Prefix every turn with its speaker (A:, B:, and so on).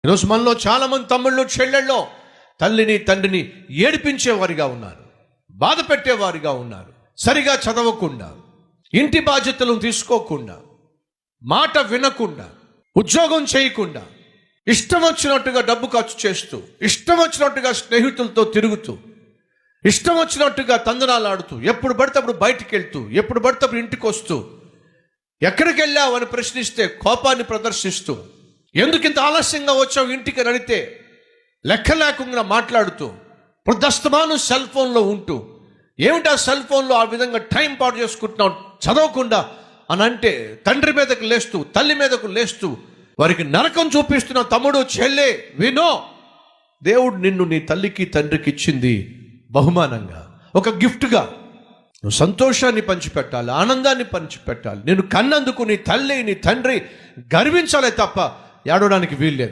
A: ఈరోజు మనలో చాలామంది తమ్ముళ్ళు చెల్లెళ్ళు తల్లిని తండ్రిని ఏడిపించేవారిగా ఉన్నారు, బాధ పెట్టేవారిగా ఉన్నారు. సరిగా చదవకుండా, ఇంటి బాధ్యతలను తీసుకోకుండా, మాట వినకుండా, ఉద్యోగం చేయకుండా, ఇష్టం వచ్చినట్టుగా డబ్బు ఖర్చు చేస్తూ, ఇష్టం వచ్చినట్టుగా స్నేహితులతో తిరుగుతూ, ఇష్టం వచ్చినట్టుగా తందనాలు ఆడుతూ, ఎప్పుడు పడితే అప్పుడు బయటికి వెళ్తూ, ఎప్పుడు పడితే అప్పుడు ఇంటికి వస్తూ, ఎక్కడికి వెళ్ళావు అని ప్రశ్నిస్తే కోపాన్ని ప్రదర్శిస్తూ, ఎందుకు ఇంత ఆలస్యంగా వచ్చావు ఇంటికి అని అడిగితే లెక్క లేకుండా మాట్లాడుతూ, వృద్ధస్తమాను సెల్ ఫోన్లో ఉంటూ, ఏమిటి ఆ సెల్ ఫోన్లో ఆ విధంగా టైం పాటు చేసుకుంటున్నావు చదవకుండా అని అంటే తండ్రి మీదకు లేస్తూ, తల్లి మీదకు లేస్తూ, వారికి నరకం చూపిస్తున్న తమ్ముడు చెల్లె వినో, దేవుడు నిన్ను నీ తల్లికి తండ్రికి ఇచ్చింది బహుమానంగా, ఒక గిఫ్ట్గా. నువ్వు సంతోషాన్ని పంచిపెట్టాలి, ఆనందాన్ని పంచిపెట్టాలి. నేను కన్నందుకు నీ తల్లి నీ తండ్రి గర్వించాలే తప్ప ఏడవడానికి వీల్లేదు.